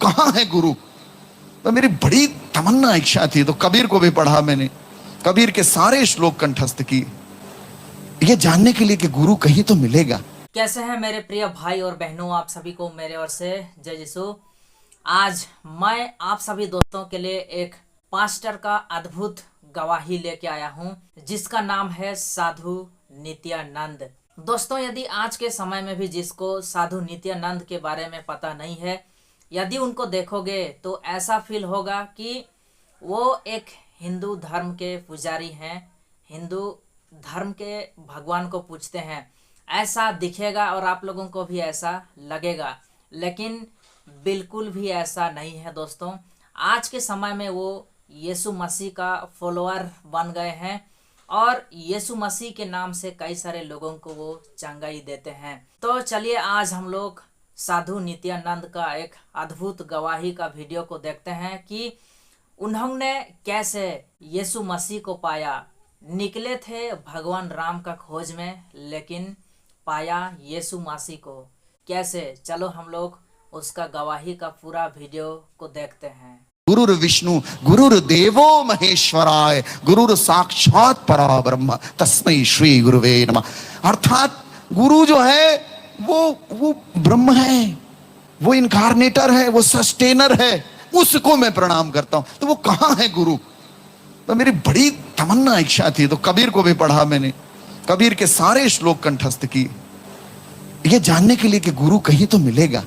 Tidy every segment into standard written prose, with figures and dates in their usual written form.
कहाँ है गुरु। तो मेरी बड़ी तमन्ना इच्छा थी, तो कबीर को भी पढ़ा मैंने, कबीर के सारे श्लोक कंठस्थ किए, ये जानने के लिए कि गुरु कहीं तो मिलेगा। कैसे हैं मेरे प्रिय भाई और बहनों, आप सभी को मेरे ओर से जय यीशु। आज मैं आप सभी दोस्तों के लिए एक पास्टर का अद्भुत गवाही लेके आया हूं, जिसका नाम है साधु नित्यानंद। दोस्तों, यदि आज के समय में भी जिसको साधु नित्यानंद के बारे में पता नहीं है, यदि उनको देखोगे तो ऐसा फील होगा कि वो एक हिंदू धर्म के पुजारी हैं, हिंदू धर्म के भगवान को पूजते हैं, ऐसा दिखेगा और आप लोगों को भी ऐसा लगेगा। लेकिन बिल्कुल भी ऐसा नहीं है दोस्तों। आज के समय में वो यीशु मसीह का फॉलोअर बन गए हैं और यीशु मसीह के नाम से कई सारे लोगों को वो चंगाई देते हैं। तो चलिए आज हम लोग साधु नित्यानंद का एक अद्भुत गवाही का वीडियो को देखते हैं कि उन्होंने कैसे यीशु मसीह को पाया। निकले थे भगवान राम का खोज में, लेकिन पाया यीशु मसीह को कैसे। चलो हम लोग उसका गवाही का पूरा वीडियो को देखते हैं। गुरुर विष्णु गुरुर्देवो महेश्वराय गुरुर साक्षात परब्रह्म तस्मै श्री गुरुवे नमः। अर्थात गुरु जो है वो ब्रह्म है, वो इनकार्नेटर है, वो सस्टेनर है, उसको मैं प्रणाम करता हूं। तो वो कहां है गुरु। तो मेरी बड़ी तमन्ना इच्छा थी, तो कबीर को भी पढ़ा मैंने, कबीर के सारे श्लोक कंठस्थ किए, ये जानने के लिए कि गुरु कहीं तो मिलेगा।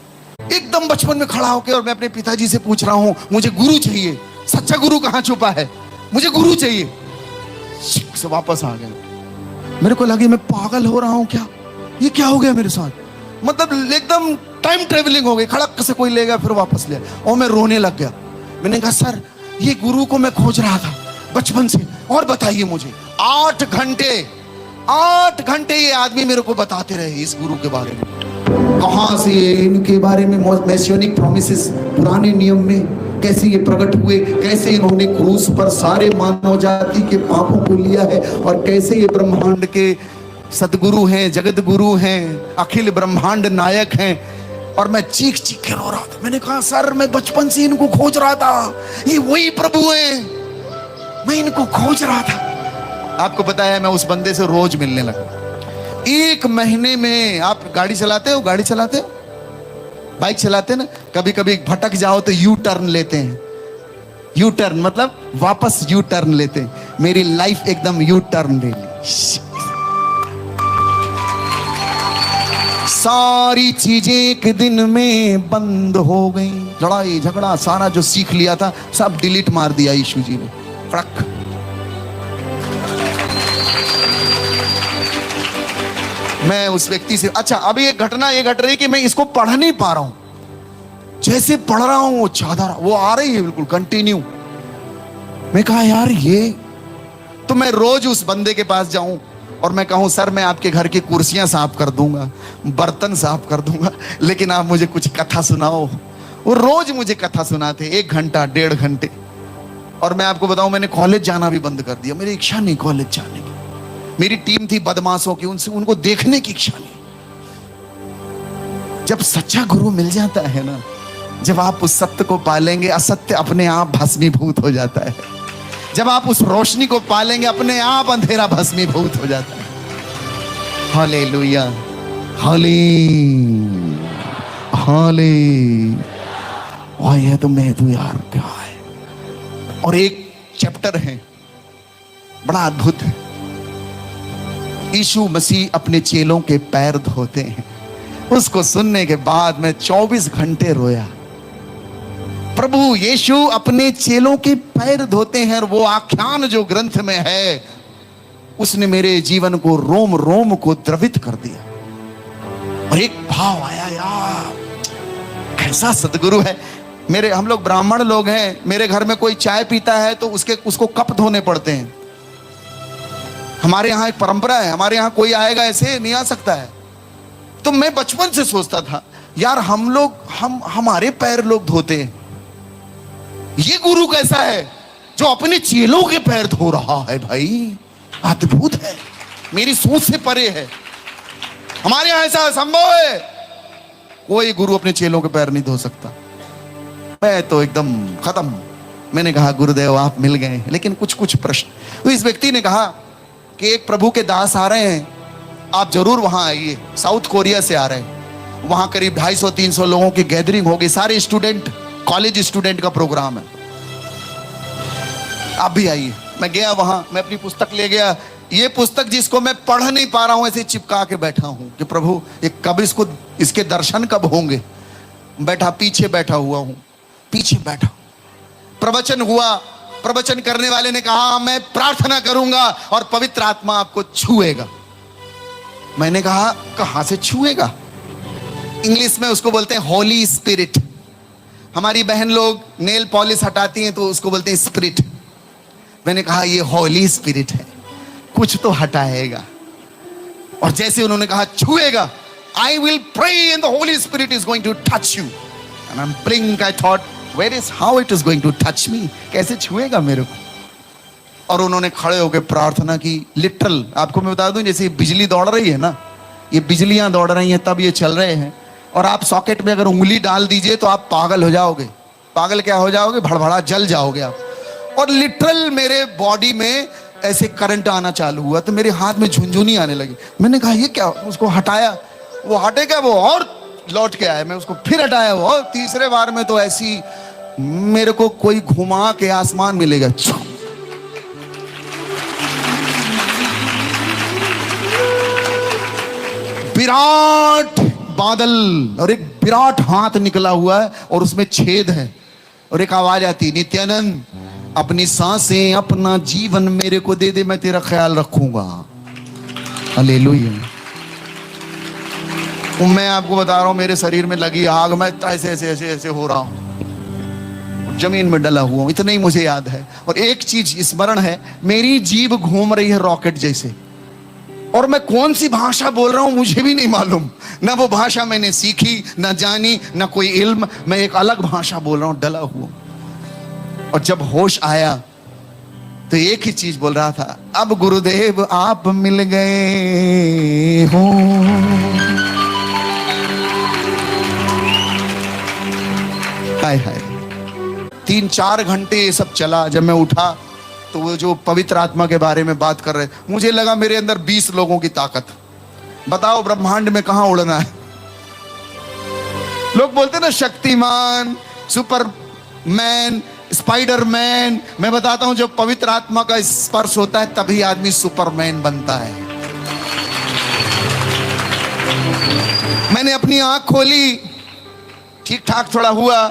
एकदम बचपन में खड़ा होकर और मैं अपने पिताजी से पूछ रहा हूं, मुझे गुरु चाहिए, सच्चा गुरु कहां छुपा है, मुझे गुरु चाहिए। से वापस आ गया। मेरे को लगे मैं पागल हो रहा हूं क्या, ये क्या हो गया मेरे साथ। मतलब एकदम टाइम ट्रेवलिंग हो गई, खड़क से कोई ले गया फिर वापस ले और मैं रोने लग गया। मैंने कहा सर ये गुरु को मैं खोज रहा था बचपन से, और बताइए मुझे। 8 घंटे ये आदमी मेरे को बताते रहे इस गुरु के बारे में, कहां से इनके बारे में मेसियोनिक प्रोमिसेस पुराने नियम में कैसे ये प्रकट हुए, कैसे इन्होंने क्रूस पर सारे मानव जाति के पापों को लिया है, और कैसे ये ब्रह्मांड के सदगुरु हैं, जगत गुरु हैं, अखिल ब्रह्मांड नायक हैं। और मैं चीख के रो रहा था। मैंने कहा सर मैं बचपन से इनको खोज रहा था, ये वही प्रभु हैं, मैं इनको खोज रहा था। आपको पता है मैं उस बंदे से रोज मिलने लगा। 1 महीने में, आप गाड़ी चलाते हो, बाइक चलाते ना, कभी कभी भटक जाओ तो यू टर्न लेते हैं। यू टर्न मतलब वापस यू टर्न लेते हैं। मेरी लाइफ एकदम यू टर्न ले ली। सारी चीजें एक दिन में बंद हो गई। लड़ाई झगड़ा सारा जो सीख लिया था सब डिलीट मार दिया यीशु जी ने, फड़क। मैं उस व्यक्ति से, अच्छा अभी एक घटना ये घट रही कि मैं इसको पढ़ नहीं पा रहा हूं। जैसे पढ़ रहा हूं वो चादर वो आ रही है बिल्कुल कंटिन्यू। मैं कहा यार ये तो, मैं रोज उस बंदे के पास जाऊं और मैं कहूं सर मैं आपके घर की कुर्सियां साफ कर दूंगा, बर्तन साफ कर दूंगा, लेकिन आप मुझे कुछ कथा सुनाओ। वो रोज मुझे कथा सुनाते 1 घंटा 1.5 घंटे। और मैं आपको बताऊं मैंने कॉलेज जाना भी बंद कर दिया। मेरी इच्छा नहीं कॉलेज जाने की। मेरी टीम थी बदमाशों की, उनको देखने की इच्छा नहीं। जब सच्चा गुरु मिल जाता है ना, जब आप उस सत्य को पालेंगे, असत्य अपने आप भस्मीभूत हो जाता है। जब आप उस रोशनी को पालेंगे, अपने आप अंधेरा भस्मीभूत हो जाता है। हालेलुया, और यह तो मैं तू यार क्या है। और एक चैप्टर है बड़ा अद्भुत है। यीशु मसीह अपने चेलों के पैर धोते हैं। उसको सुनने के बाद मैं 24 घंटे रोया। प्रभु यीशु अपने चेलों के पैर धोते हैं, और वो आख्यान जो ग्रंथ में है उसने मेरे जीवन को रोम रोम को द्रवित कर दिया। और एक भाव आया, यार कैसा सदगुरु है। हम लोग ब्राह्मण लोग हैं, मेरे घर में कोई चाय पीता है तो उसको कप धोने पड़ते हैं। हमारे यहाँ एक परंपरा है, हमारे यहाँ कोई आएगा ऐसे नहीं आ सकता है। तो मैं बचपन से सोचता था यार हमारे पैर लोग धोते हैं, ये गुरु कैसा है जो अपने चेलों के पैर धो रहा है। भाई अद्भुत है, मेरी सोच से परे है। हमारे यहां ऐसा संभव है, कोई गुरु अपने चेलों के पैर नहीं धो सकता। मैं तो एकदम खत्म। मैंने कहा गुरुदेव आप मिल गए, लेकिन कुछ कुछ प्रश्न। तो इस व्यक्ति ने कहा कि एक प्रभु के दास आ रहे हैं, आप जरूर वहां आइए। साउथ कोरिया से आ रहे हैं, वहां करीब 250-300 लोगों की गैदरिंग होगी, सारे स्टूडेंट, कॉलेज स्टूडेंट का प्रोग्राम है, आप भी आइए। मैं गया वहां, मैं अपनी पुस्तक ले गया। ये पुस्तक जिसको मैं पढ़ नहीं पा रहा हूं, ऐसे चिपका के बैठा हूं कि प्रभु ये कब इसके दर्शन कब होंगे। बैठा, पीछे बैठा हुआ हूं, पीछे बैठा। प्रवचन हुआ, प्रवचन करने वाले ने कहा मैं प्रार्थना करूंगा और पवित्र आत्मा आपको छुएगा। मैंने कहा कहां से छुएगा? इंग्लिश में उसको बोलते हैं होली स्पिरिट। हमारी बहन लोग नेल पॉलिश हटाती हैं तो उसको बोलते हैं स्पिरिट। मैंने कहा ये होली स्पिरिट है, कुछ तो हटाएगा। और जैसे उन्होंने कहा छुएगा, I will pray and the Holy Spirit is going to touch you. And I am praying, I thought where is how it is going to touch me, कैसे छुएगा मेरे को। और उन्होंने खड़े होकर प्रार्थना की। लिटरल आपको मैं बता दूं, जैसे बिजली दौड़ रही है ना, ये बिजलियां दौड़ रही हैं तब ये चल रहे हैं। और आप सॉकेट में अगर उंगली डाल दीजिए तो आप पागल हो जाओगे। पागल क्या हो जाओगे? भड़भड़ा जल जाओगे आप। और लिटरल मेरे बॉडी में ऐसे करंट आना चालू हुआ, तो मेरे हाथ में झुनझुनी आने लगी। मैंने कहा ये क्या? उसको हटाया, वो हटेगा, वो और लौट के आया। मैं उसको फिर हटाया, वो और तीसरे बार में तो ऐसी मेरे को कोई घुमा के आसमान मिलेगा। विराट बादल और एक विराट हाथ निकला हुआ है और उसमें छेद है और एक आवाज आती, नित्यानंद अपनी सांसें, अपना जीवन मेरे को दे दे, मैं तेरा ख्याल रखूंगा। हालेलुया। मैं आपको बता रहा हूं, मेरे शरीर में लगी आग, मैं ऐसे ऐसे ऐसे ऐसे हो रहा हूं, जमीन में डला हुआ हूं। इतना ही मुझे याद है। और एक चीज स्मरण है, मेरी जीभ घूम रही है रॉकेट जैसे। और मैं कौन सी भाषा बोल रहा हूं मुझे भी नहीं मालूम। ना वो भाषा मैंने सीखी, ना जानी, ना कोई इल्म। मैं एक अलग भाषा बोल रहा हूं, डला हुआ। और जब होश आया तो एक ही चीज बोल रहा था, अब गुरुदेव आप मिल गए हो। हाय हाय। 3-4 घंटे ये सब चला। जब मैं उठा तो वो जो पवित्र आत्मा के बारे में बात कर रहे, मुझे लगा मेरे अंदर 20 लोगों की ताकत। बताओ ब्रह्मांड में कहां उड़ना है? लोग बोलते ना शक्तिमान, सुपरमैन, स्पाइडरमैन। मैं बताता हूं जब पवित्र आत्मा का स्पर्श होता है तभी आदमी सुपरमैन बनता है। मैंने अपनी आंख खोली, ठीक ठाक थोड़ा हुआ,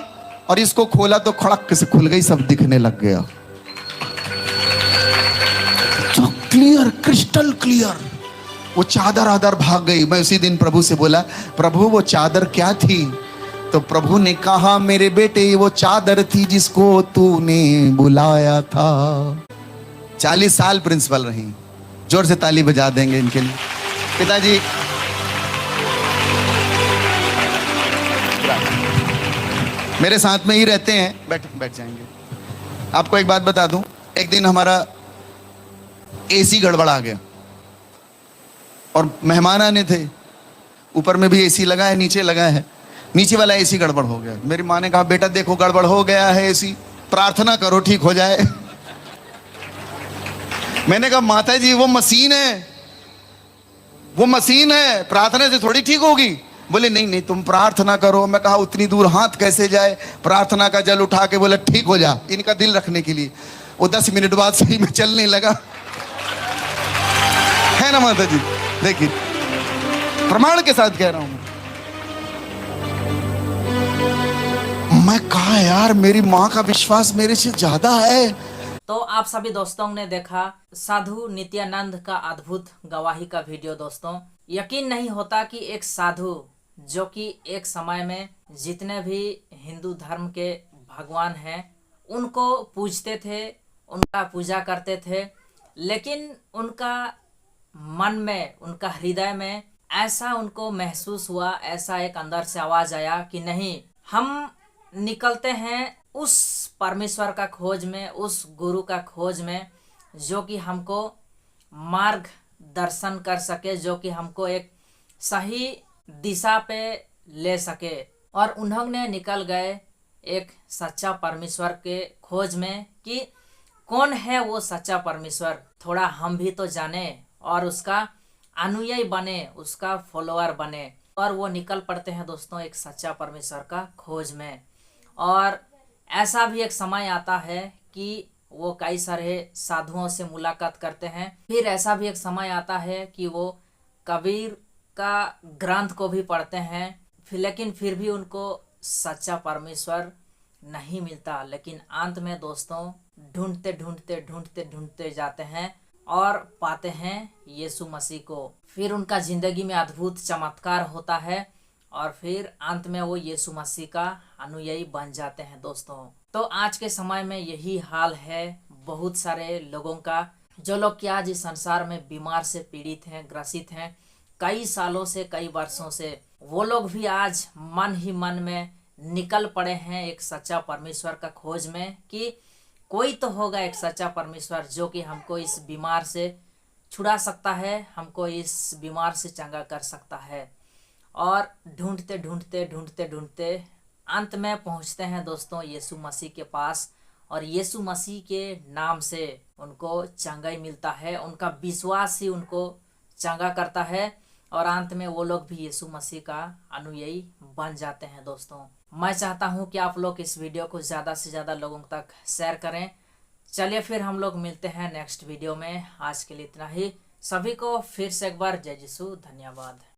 और इसको खोला तो खड़क से खुल गई, सब दिखने लग गया। तो क्लियर, क्रिस्टल क्लियर। वो चादर आदर भाग गई। मैं उसी दिन प्रभु से बोला, प्रभु वो चादर क्या थी? तो प्रभु ने कहा, मेरे बेटे वो चादर थी जिसको तूने बुलाया था। 40 साल प्रिंसिपल रही। जोर से ताली बजा देंगे इनके लिए। पिताजी मेरे साथ में ही रहते हैं, बैठ जाएंगे। आपको एक बात बता दूं, एक दिन हमारा एसी गड़बड़ा गया और मेहमान आने थे। ऊपर में भी एसी लगा है, नीचे लगा है। नीचे वाला एसी गड़बड़ हो गया। मेरी माँ ने कहा, बेटा देखो गड़बड़ हो गया है एसी, प्रार्थना करो ठीक हो जाए। मैंने कहा माता जी वो मशीन है, वो मशीन है, प्रार्थना से थोड़ी ठीक होगी। बोले नहीं नहीं तुम प्रार्थना करो। मैं कहा उतनी दूर हाथ कैसे जाए? प्रार्थना का जल उठा के बोले ठीक हो जा, इनका दिल रखने के लिए। वो 10 मिनट बाद सही में चलने लगा, है ना माता जी? देखिए प्रमाण के साथ कह रहा हूं मैं कहा यार मेरी माँ का विश्वास मेरे से ज्यादा है। तो आप सभी दोस्तों ने देखा साधु नित्यानंद का अद्भुत गवाही का वीडियो। दोस्तों यकीन नहीं होता कि एक साधु जो कि एक समय में जितने भी हिंदू धर्म के भगवान हैं उनको पूजते थे, उनका पूजा करते थे, लेकिन उनका मन में, उनका हृदय में ऐसा उनको महसूस हुआ, ऐसा एक अंदर से आवाज आया कि नहीं, हम निकलते हैं उस परमेश्वर का खोज में, उस गुरु का खोज में जो कि हमको मार्ग दर्शन कर सके, जो कि हमको एक सही दिशा पे ले सके। और उन्होंने निकल गए एक सच्चा परमेश्वर के खोज में कि कौन है वो सच्चा परमेश्वर, थोड़ा हम भी तो जाने और उसका अनुयायी बने, उसका फॉलोअर बने। और वो निकल पड़ते हैं दोस्तों एक सच्चा परमेश्वर का खोज में। और ऐसा भी एक समय आता है कि वो कई सारे साधुओं से मुलाकात करते हैं। फिर ऐसा भी एक समय आता है कि वो कबीर का ग्रंथ को भी पढ़ते हैं, लेकिन फिर भी उनको सच्चा परमेश्वर नहीं मिलता। लेकिन अंत में दोस्तों ढूंढते ढूंढते ढूंढते ढूंढते जाते हैं और पाते हैं यीशु मसीह को। फिर उनका जिंदगी में अद्भुत चमत्कार होता है और फिर अंत में वो यीशु मसीह का अनुयायी बन जाते हैं दोस्तों। तो आज के समय में यही हाल है बहुत सारे लोगों का, जो लोग कि आज इस संसार में बीमार से पीड़ित हैं, ग्रसित हैं कई सालों से, कई वर्षों से। वो लोग भी आज मन ही मन में निकल पड़े हैं एक सच्चा परमेश्वर का खोज में कि कोई तो होगा एक सच्चा परमेश्वर जो कि हमको इस बीमार से छुड़ा सकता है, हमको इस बीमार से चंगा कर सकता है। और ढूंढते ढूंढते ढूंढते ढूंढते अंत में पहुंचते हैं दोस्तों यीशु मसीह के पास। और यीशु मसीह के नाम से उनको चंगाई मिलता है, उनका विश्वास ही उनको चंगा करता है और अंत में वो लोग भी यीशु मसीह का अनुयायी बन जाते हैं दोस्तों। मैं चाहता हूं कि आप लोग इस वीडियो को ज़्यादा से ज़्यादा लोगों तक शेयर करें। चलिए फिर हम लोग मिलते हैं नेक्स्ट वीडियो में। आज के लिए इतना ही। सभी को फिर से एक बार जय यीशु, धन्यवाद।